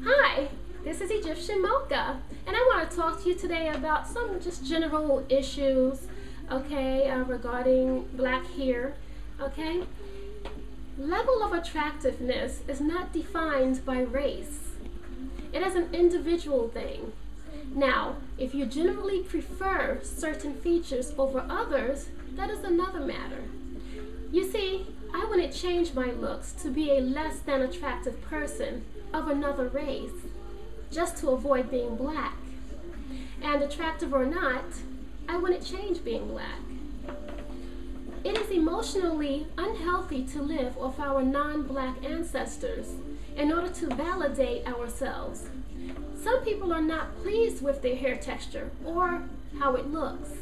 Hi, this is Egyptian Mocha, and I want to talk to you today about some just general issues, okay, regarding black hair, okay? Level of attractiveness is not defined by race. It is an individual thing. Now, if you generally prefer certain features over others, that is another matter. You see, I wouldn't change my looks to be a less than attractive person of another race just to avoid being black. And attractive or not, I wouldn't change being black. It is emotionally unhealthy to live off our non-black ancestors in order to validate ourselves. Some people are not pleased with their hair texture or how it looks.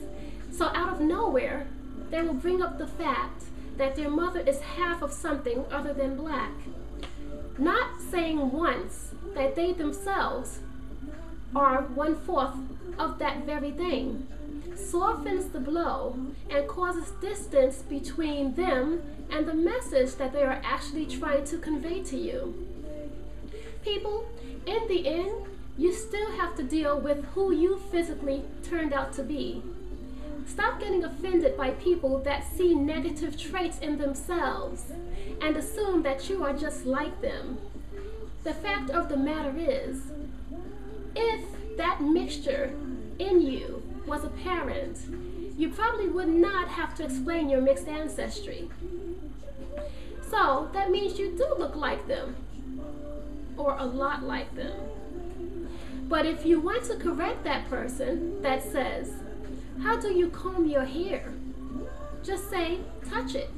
So out of nowhere, they will bring up the fact that their mother is half of something other than black, not saying once that they themselves are 1/4 of that very thing, softens the blow and causes distance between them and the message that they are actually trying to convey to you. People, in the end, you still have to deal with who you physically turned out to be. Stop getting offended by people that see negative traits in themselves and assume that you are just like them. The fact of the matter is, if that mixture in you was apparent, you probably would not have to explain your mixed ancestry. So that means you do look like them, or a lot like them. But if you want to correct that person that says, "How do you comb your hair?" just say, "Touch it."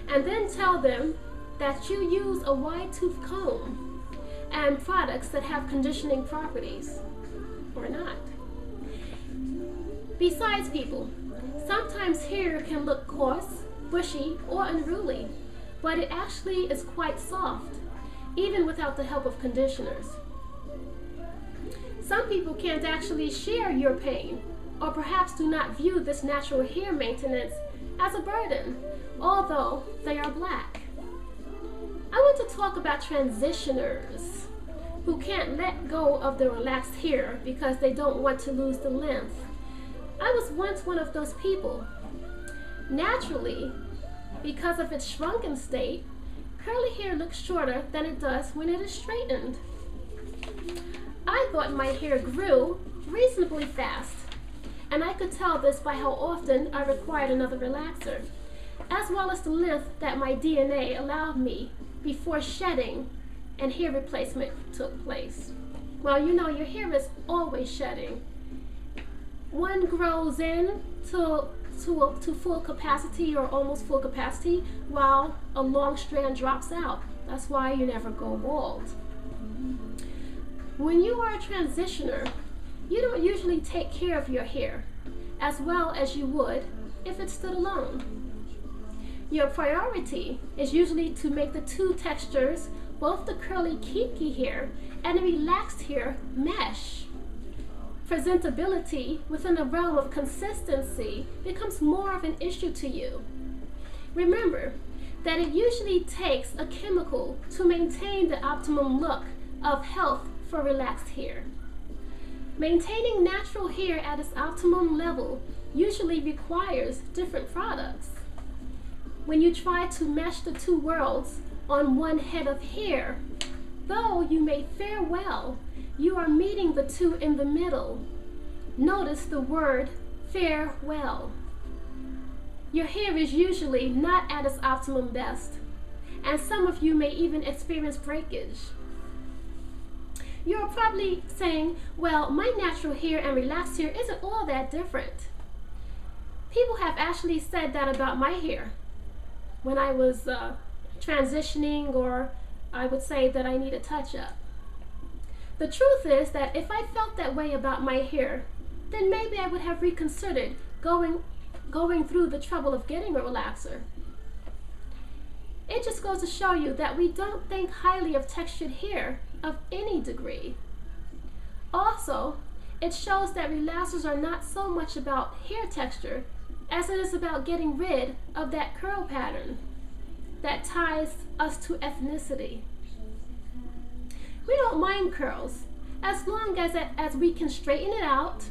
And then tell them that you use a wide tooth comb and products that have conditioning properties, or not. Besides, people, sometimes hair can look coarse, bushy, or unruly, but it actually is quite soft, even without the help of conditioners. Some people can't actually share your pain, or perhaps do not view this natural hair maintenance as a burden, although they are black. I want to talk about transitioners who can't let go of the relaxed hair because they don't want to lose the length. I was once one of those people. Naturally, because of its shrunken state, curly hair looks shorter than it does when it is straightened. I thought my hair grew reasonably fast, and I could tell this by how often I required another relaxer, as well as the length that my DNA allowed me before shedding and hair replacement took place. Well, you know, your hair is always shedding. One grows in to full capacity or almost full capacity, while a long strand drops out. That's why you never go bald. When you are a transitioner, you don't usually take care of your hair as well as you would if it stood alone. Your priority is usually to make the two textures, both the curly kinky hair and the relaxed hair, mesh. Presentability within the realm of consistency becomes more of an issue to you. Remember that it usually takes a chemical to maintain the optimum look of health for relaxed hair. Maintaining natural hair at its optimum level usually requires different products. When you try to mesh the two worlds on one head of hair, though you may fare well, you are meeting the two in the middle. Notice the word fare well. Your hair is usually not at its optimum best, and some of you may even experience breakage. You're probably saying, well, my natural hair and relaxed hair isn't all that different. People have actually said that about my hair when I was transitioning, or I would say that I need a touch-up. The truth is that if I felt that way about my hair, then maybe I would have reconsidered going through the trouble of getting a relaxer. It just goes to show you that we don't think highly of textured hair of any degree. Also, it shows that relaxers are not so much about hair texture as it is about getting rid of that curl pattern that ties us to ethnicity. We don't mind curls as long as we can straighten it out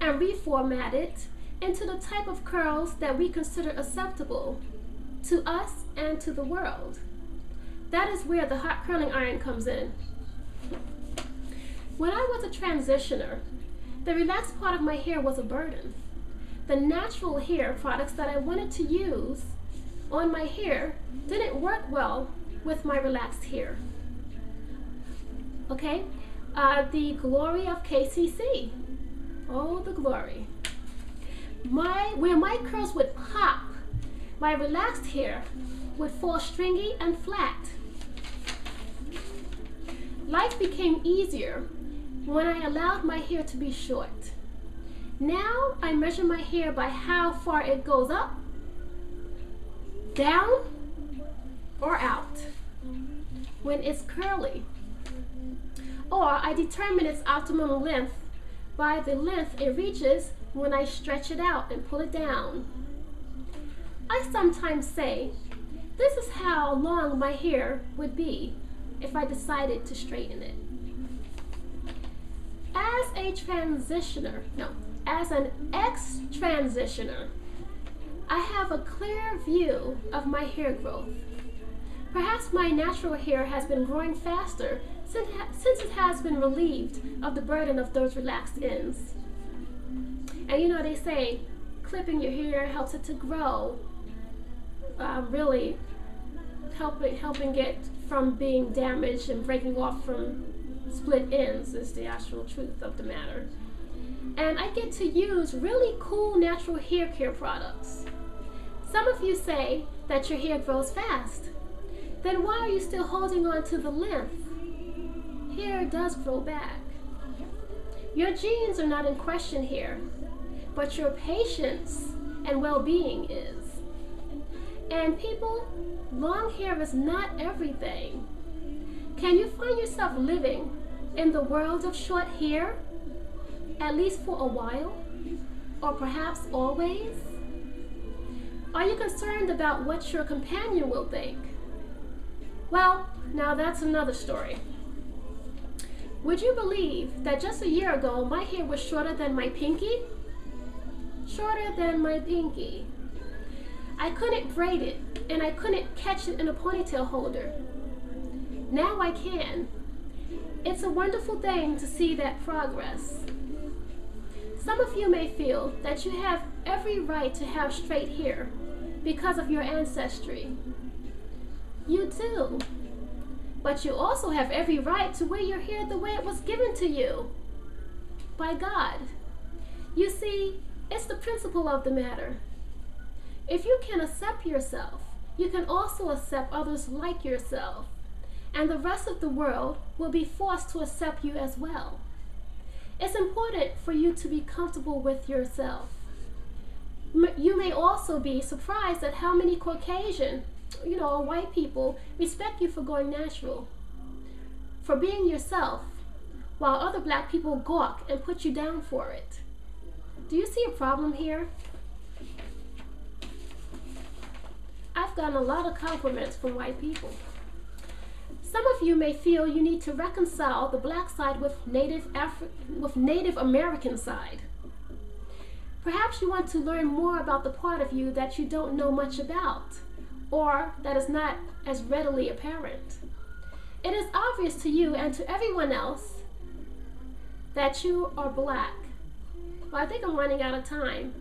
and reformat it into the type of curls that we consider acceptable to us and to the world. That is where the hot curling iron comes in. When I was a transitioner, the relaxed part of my hair was a burden. The natural hair products that I wanted to use on my hair didn't work well with my relaxed hair. Okay, the glory of KCC. Oh, the glory. Where my curls would pop, my relaxed hair would fall stringy and flat. Life became easier when I allowed my hair to be short. Now I measure my hair by how far it goes up, down, or out when it's curly. Or I determine its optimum length by the length it reaches when I stretch it out and pull it down. I sometimes say, this is how long my hair would be if I decided to straighten it. As an ex-transitioner, I have a clear view of my hair growth. Perhaps my natural hair has been growing faster since it has been relieved of the burden of those relaxed ends. And you know, they say clipping your hair helps it to grow, really helping it from being damaged and breaking off from split ends is the actual truth of the matter. And I get to use really cool natural hair care products. Some of you say that your hair grows fast. Then why are you still holding on to the length? Hair does grow back. Your genes are not in question here, but your patience and well-being is. And people, long hair is not everything. Can you find yourself living in the world of short hair, at least for a while, or perhaps always? Are you concerned about what your companion will think? Well, now that's another story. Would you believe that just a year ago, my hair was shorter than my pinky? Shorter than my pinky. I couldn't braid it, and I couldn't catch it in a ponytail holder. Now I can. It's a wonderful thing to see that progress. Some of you may feel that you have every right to have straight hair because of your ancestry. You do. But you also have every right to wear your hair the way it was given to you by God. You see, it's the principle of the matter. If you can accept yourself, you can also accept others like yourself, and the rest of the world will be forced to accept you as well. It's important for you to be comfortable with yourself. You may also be surprised at how many Caucasian, white people respect you for going natural, for being yourself, while other black people gawk and put you down for it. Do you see a problem here? I've gotten a lot of compliments from white people. Some of you may feel you need to reconcile the black side with Native American side. Perhaps you want to learn more about the part of you that you don't know much about, or that is not as readily apparent. It is obvious to you and to everyone else that you are black. Well, I think I'm running out of time.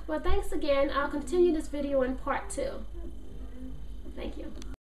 Well, thanks again. I'll continue this video in part 2. Thank you.